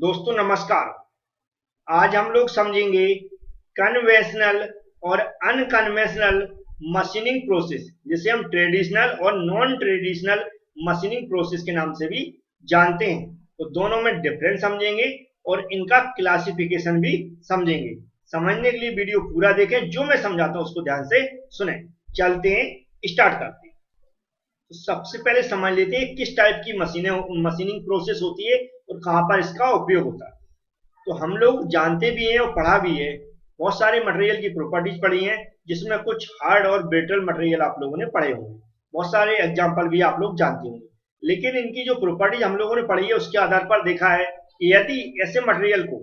दोस्तों नमस्कार। आज हम लोग समझेंगे कन्वेंशनल और अनकन्वेंशनल मशीनिंग प्रोसेस, जिसे हम ट्रेडिशनल और नॉन ट्रेडिशनल मशीनिंग प्रोसेस के नाम से भी जानते हैं। तो दोनों में डिफरेंस समझेंगे और इनका क्लासिफिकेशन भी समझेंगे। समझने के लिए वीडियो पूरा देखें, जो मैं समझाता हूं उसको ध्यान से सुने। चलते हैं, स्टार्ट करते हैं। तो सबसे पहले समझ लेते हैं किस टाइप की मशीनिंग प्रोसेस होती है और कहां पर इसका उपयोग होता है। तो हम लोग जानते भी हैं और पढ़ा भी है, बहुत सारे मटेरियल की प्रॉपर्टीज पढ़ी हैं, जिसमें कुछ हार्ड और ब्रिटल मटेरियल आप लोगों ने पढ़े होंगे। बहुत सारे एग्जाम्पल भी आप लोग जानते होंगे। लेकिन इनकी जो प्रॉपर्टीज हम लोगों ने पढ़ी है, उसके आधार पर देखा है कि यदि ऐसे मटेरियल को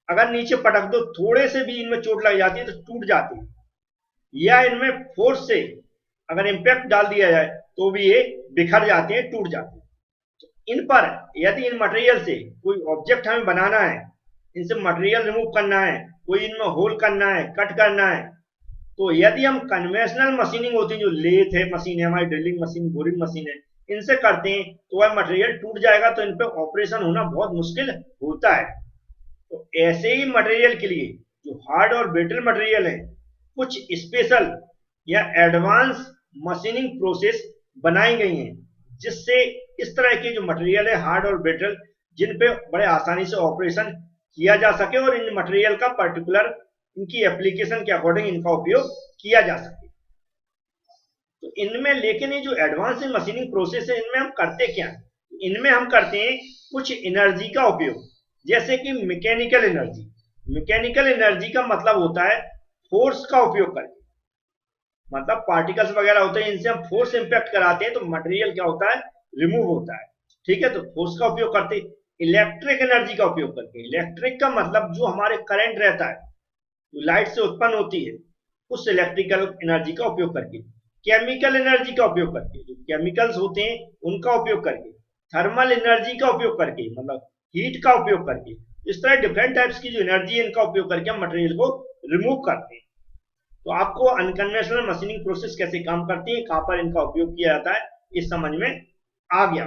अगर नीचे पटक दो, थोड़े से भी इनमें चोट लग जाती है तो टूट जाते हैं, या इनमें फोर्स से अगर इम्पैक्ट डाल दिया जाए तो भी ये बिखर जाते हैं, टूट जाते हैं। इन पर यदि इन मटेरियल से कोई ऑब्जेक्ट हमें बनाना है, इनसे मटेरियल रिमूव करना है, कोई इनमें होल करना है, कट करना है, तो यदि हम कन्वेंशनल मशीनिंग होती है, जो लेथ है मशीन है, हमारी ड्रिलिंग मशीन, बोरिंग मशीन है, इनसे करते हैं तो वह मटेरियल टूट जाएगा, तो इन पे ऑपरेशन होना बहुत मुश्किल होता है। तो ऐसे ही मटेरियल के लिए जो हार्ड और ब्रिटल मटेरियल है, कुछ स्पेशल या एडवांस मशीनिंग प्रोसेस बनाई गई हैं, जिससे इस तरह के जो मटेरियल है हार्ड और ब्रिटल, जिन पे बड़े आसानी से ऑपरेशन किया जा सके और इन मटेरियल का पर्टिकुलर इनकी एप्लीकेशन के अकॉर्डिंग इनका उपयोग किया जा सके। तो इनमें, लेकिन ये जो एडवांस मशीनिंग प्रोसेस है, इनमें हम करते क्या है? इनमें हम करते हैं कुछ एनर्जी का उपयोग, जैसे कि मैकेनिकल एनर्जी। मैकेनिकल एनर्जी का मतलब होता है फोर्स का उपयोग करके, मतलब पार्टिकल्स वगैरह होते हैं, इनसे हम फोर्स इंपैक्ट कराते हैं तो मटेरियल क्या होता है, रिमूव होता है। ठीक है, तो फोर्स का उपयोग करते हैं। इलेक्ट्रिक एनर्जी का उपयोग करके, इलेक्ट्रिक का मतलब जो हमारे करंट रहता है, जो लाइट से उत्पन्न होती है, उस इलेक्ट्रिकल एनर्जी का उपयोग करके। केमिकल एनर्जी का उपयोग करके, जो केमिकल्स होते हैं उनका उपयोग करके। थर्मल एनर्जी का उपयोग करके, मतलब हीट का उपयोग करके। इस तरह डिफरेंट टाइप्स की जो एनर्जी है, इनका उपयोग करके हम मटेरियल को रिमूव करते हैं। तो आपको अनकन्वेंशनल मशीनिंग प्रोसेस कैसे काम करती है, कहां पर इनका उपयोग किया जाता है, इस समझ में आ गया।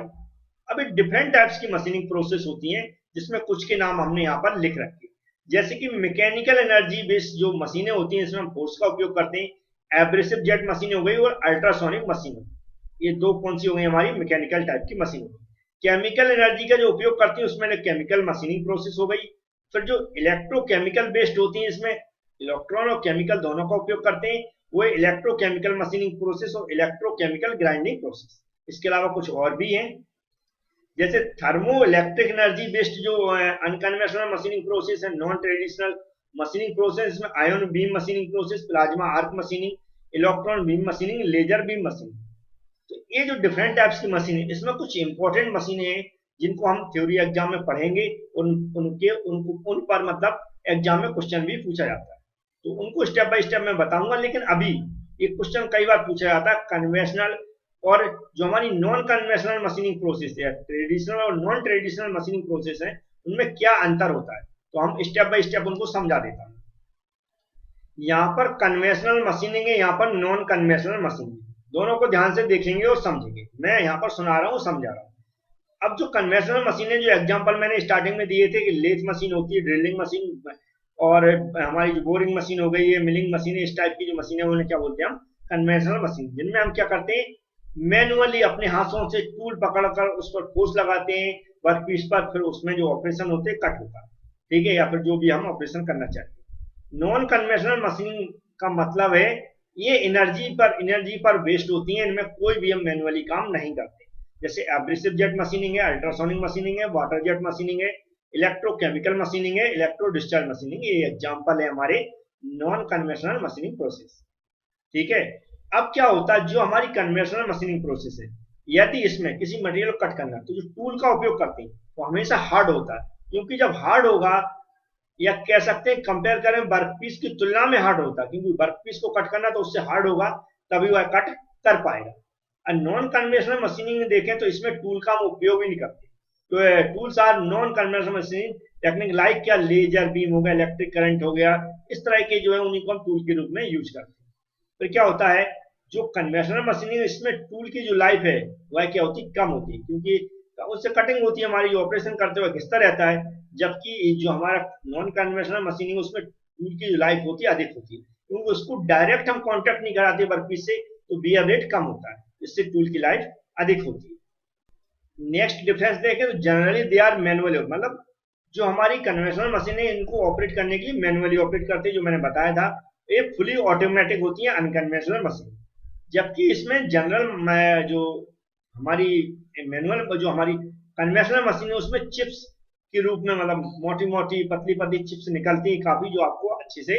अभी डिफरेंट टाइप्स की मशीनिंग प्रोसेस होती हैं, जिसमें कुछ के नाम हमने यहाँ पर लिख रखे। जैसे कि मैकेनिकल एनर्जी बेस्ड जो मशीनें होती हैं, इसमें हम फोर्स का उपयोग करते हैं। एब्रेसिव जेट मशीन हो गई और अल्ट्रासोनिक मशीन हो गई, ये दो कौन सी हो गई हमारी मैकेनिकल टाइप की मशीन हो गई। केमिकल एनर्जी का जो उपयोग करती है, उसमें केमिकल मशीनिंग प्रोसेस हो गई। फिर जो इलेक्ट्रोकेमिकल बेस्ड होती है, इसमें इलेक्ट्रॉन और केमिकल दोनों का उपयोग करते हैं, वो इलेक्ट्रोकेमिकल मशीनिंग प्रोसेस और इलेक्ट्रोकेमिकल ग्राइंडिंग प्रोसेस। इसके अलावा कुछ और भी हैं, जैसे थर्मो इलेक्ट्रिक एनर्जी बेस्ड जो अनकन्वेंशनल मशीनिंग प्रोसेस है, नॉन ट्रेडिशनल मशीनिंग प्रोसेस, इसमें ion beam machining process, plasma arc machining, electron beam machining, laser beam machining. तो ये जो डिफरेंट टाइप्स की मशीन है, इसमें कुछ इंपॉर्टेंट मशीनें हैं जिनको हम थ्योरी एग्जाम में पढ़ेंगे, उन पर मतलब एग्जाम में क्वेश्चन भी पूछा जाता है, तो उनको स्टेप बाय स्टेप मैं बताऊंगा। लेकिन अभी एक क्वेश्चन कई बार पूछा जाता है, कन्वेंशनल और जो हमारी नॉन कन्वेंशनल मशीनिंग प्रोसेस है, ट्रेडिशनल और नॉन ट्रेडिशनल मशीनिंग प्रोसेस है, उनमें क्या अंतर होता है, तो हम स्टेप बाय स्टेप उनको समझा देता हूँ। यहाँ पर कन्वेंशनल मशीनिंग है, यहाँ पर नॉन कन्वेंशनल मशीनिंग, दोनों को ध्यान से देखेंगे और समझेंगे। मैं यहाँ पर सुना रहा हूँ, समझा रहा हूँ। अब जो कन्वेंशनल मशीनें, जो एग्जांपल मैंने स्टार्टिंग में दिए थे कि लेथ मशीन होती है, ड्रिलिंग मशीन, और हमारी जो बोरिंग मशीन हो गई है, मिलिंग मशीन, इस टाइप की जो मशीनें, उन्हें क्या बोलते हैं हम, कन्वेंशनल मशीन। जिनमें हम क्या करते हैं, मैनुअली अपने हाथों से टूल पकड़कर उस पर फोर्स लगाते हैं वर्क पीस पर, फिर उसमें जो ऑपरेशन होते हैं कट होता है, ठीक है, या फिर जो भी हम ऑपरेशन करना चाहते हैं। नॉन कन्वेंशनल मशीनिंग का मतलब है ये एनर्जी पर बेस्ड होती है, इनमें कोई भी हम मैनुअली काम नहीं करते। जैसे एब्रेसिव जेट मशीनिंग है, अल्ट्रासोनिक मशीनिंग है, वाटर जेट मशीनिंग है, इलेक्ट्रोकेमिकल मशीनिंग है, इलेक्ट्रो डिस्चार्ज मशीनिंग, ये एग्जांपल है हमारे नॉन कन्वेंशनल मशीनिंग प्रोसेस। ठीक है, अब क्या होता है, जो हमारी कन्वेंशनल मशीनिंग प्रोसेस है, यदि इसमें किसी मटेरियल को कट करना है, तो जो टूल का उपयोग करते हैं वो हमेशा हार्ड होता है, क्योंकि जब हार्ड होगा, या कह सकते हैं कंपेयर करें वर्कपीस की तुलना में हार्ड होता है, क्योंकि वर्कपीस को कट करना तो उससे हार्ड होगा, तभी वह कट कर पाएगा। और नॉन कन्वेंशनल मशीनिंग में देखें तो इसमें टूल का हम उपयोग ही नहीं करते। तो tools are non conventional machining technique, like क्या, लेजर बीम हो गया, इलेक्ट्रिक करंट हो गया, इस तरह के जो है उन्हीं को हम टूल के रूप में यूज करते हैं। फिर क्या होता है, जो कन्वेंशनल मशीनिंग, इसमें टूल की जो लाइफ है वह क्या होती है, कम होती है, क्योंकि तो उससे कटिंग होती है, हमारी ऑपरेशन करते हुए घिसता रहता है। जबकि जो हमारा नॉन कन्वेंशनल मशीनिंग उसमें टूल की लाइफ होती है अधिक होती है, क्योंकि उसको डायरेक्ट हम कॉन्टेक्ट नहीं कराते वर्कपीस से, तो बियर रेट कम होता है, इससे टूल की लाइफ अधिक होती है। नेक्स्ट डिफरेंस देखें तो जनरली दे आर मैनुअली, मतलब जो हमारी कन्वेंशनल मशीन है इनको ऑपरेट करने के लिए मैनुअली ऑपरेट करते हैं, जो मैंने बताया था। ये फुली ऑटोमेटिक होती है अनकन्वेंशनल मशीन। जबकि इसमें जनरल जो हमारी मैनुअल जो हमारी कन्वेंशनल मशीन है उसमें चिप्स के रूप में, मतलब मोटी मोटी पतली पतली चिप्स निकलती है काफी, जो आपको अच्छे से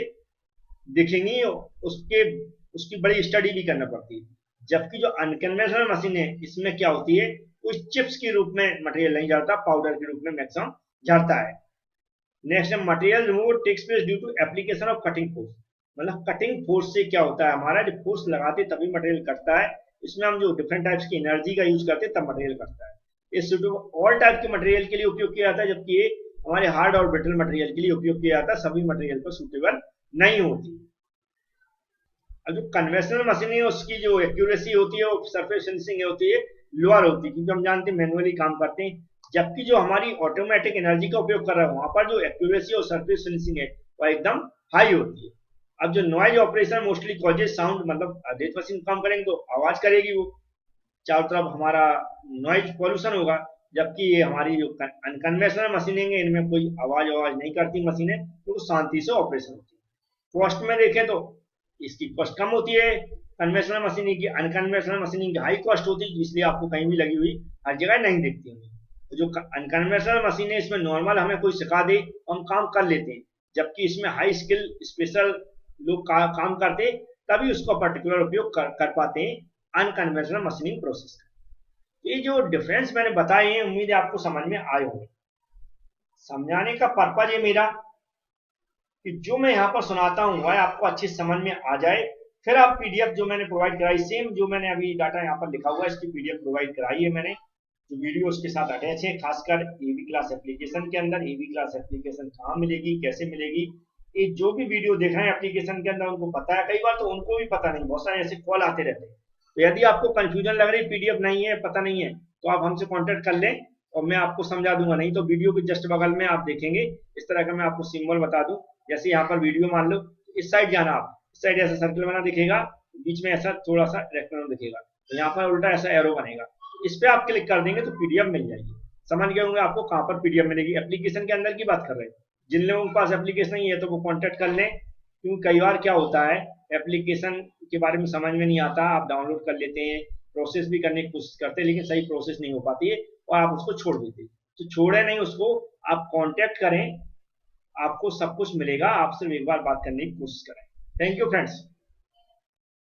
दिखेंगी, उसके उसकी बड़ी स्टडी भी करना पड़ती है। जबकि जो अनकन्वेंशनल मशीन है इसमें क्या होती है, उस चिप्स के रूप में मटेरियल नहीं जाता, पाउडर के रूप में मैक्सिमम जाता है। Next material remove takes place due to application of cutting force, मतलब कटिंग फोर्स से क्या होता है, हमारा जब फोर्स लगाते तभी मटेरियल कटता है। इसमें हम जो डिफरेंट टाइप्स की एनर्जी का यूज करते हैं तब मटेरियल कटता है। इस ऑल टाइप के मटेरियल के लिए उपयोग किया जाता है, जबकि ये हमारे हार्ड और ब्रिटल मटेरियल के लिए उपयोग किया जाता है, सभी मटेरियल पर सूटेबल नहीं होती। अब जो कन्वेंशनल मशीन है उसकी जो एक्यूरेसी होती है वो सरफेस फिनिशिंग होती है लोअर होती है, क्योंकि हम जानते हैं मैनुअली काम करते हैं। जबकि जो हमारी ऑटोमेटिक एनर्जी का उपयोग कर रहे हैं वहां पर जो एक्यूरेसी और सरफेस फिनिशिंग है वह एकदम हाई होती है। अब जो noise operation mostly causes sound, मतलब डेथ मशीन काम करेंगे तो आवाज करेगी, वो चारों तरफ हमारा नॉइज पॉल्यूशन होगा। जबकि ये हमारी जो अनकन्वेंशनल मशीनें हैं इनमें कोई आवाज नहीं करती मशीनें, तो शांति से ऑपरेशन होती है। कॉस्ट में देखें तो इसकी कॉस्ट कम होती है कन्वेंशनल मशीनिंग की, अनकन्वेंशनल मशीनिंग की हाई कॉस्ट होती है, इसलिए आपको कहीं भी लगी हुई हर जगह नहीं दिखती होंगी। तो जो अनकन्वेंशनल मशीन है इसमें नॉर्मल हमें कोई सिखा दे हम काम कर लेते हैं, जबकि इसमें हाई स्किल स्पेशल लोग काम करते तभी उसका पर्टिकुलर उपयोग कर पाते हैं अनकन्वेंशनल मशीनिंग प्रोसेस का। ये जो डिफरेंस मैंने बताए हैं उम्मीद है आपको समझ में आए होंगे। समझाने का पर्पज है मेरा कि जो मैं यहाँ पर सुनाता हूँ वह आपको अच्छी समझ में आ जाए। फिर आप पीडीएफ जो मैंने प्रोवाइड कराई, सेम जो मैंने अभी डाटा यहाँ पर लिखा हुआ है इसकी पीडीएफ प्रोवाइड कराई है मैंने, जो वीडियो उसके साथ अटैच है। खासकर एबी क्लास एप्लीकेशन के अंदर, एबी क्लास एप्लीकेशन कहाँ मिलेगी, कैसे मिलेगी, ये जो भी वीडियो देख रहे हैं एप्लीकेशन के अंदर उनको पता है, कई बार तो उनको भी पता नहीं, बहुत सारे ऐसे कॉल आते रहते हैं। तो यदि आपको कंफ्यूजन लग रही पीडीएफ नहीं है, पता नहीं है, तो आप हमसे कॉन्टेक्ट कर लें और मैं आपको समझा दूंगा। नहीं तो वीडियो के जस्ट बगल में आप देखेंगे इस तरह का मैं आपको सिंबल बता दूं, जैसे यहाँ पर वीडियो मान लो, इस साइड जाना, आप इस साइड ऐसा सर्कल बना दिखेगा, बीच में ऐसा थोड़ा सा रेक्टेंगल दिखेगा, तो यहाँ पर उल्टा ऐसा एरो बनेगा, इस पे आप क्लिक कर देंगे तो पीडीएफ मिल जाएगी। समझ गए होंगे आपको कहाँ पर पीडीएफ मिलेगी। एप्लीकेशन के अंदर की बात कर रहे हैं, जिन लोगों के पास एप्लीकेशन नहीं है तो वो कॉन्टेक्ट कर लें, क्योंकि कई बार क्या होता है एप्लीकेशन के बारे में समझ में नहीं आता, आप डाउनलोड कर लेते हैं, प्रोसेस भी करने की कोशिश करते हैं, लेकिन सही प्रोसेस नहीं हो पाती है और आप उसको छोड़ देते हैं। तो छोड़े नहीं उसको, आप कॉन्टेक्ट करें, आपको सब कुछ मिलेगा, आप सिर्फ एक बार बात करने की कोशिश करें। Thank you friends.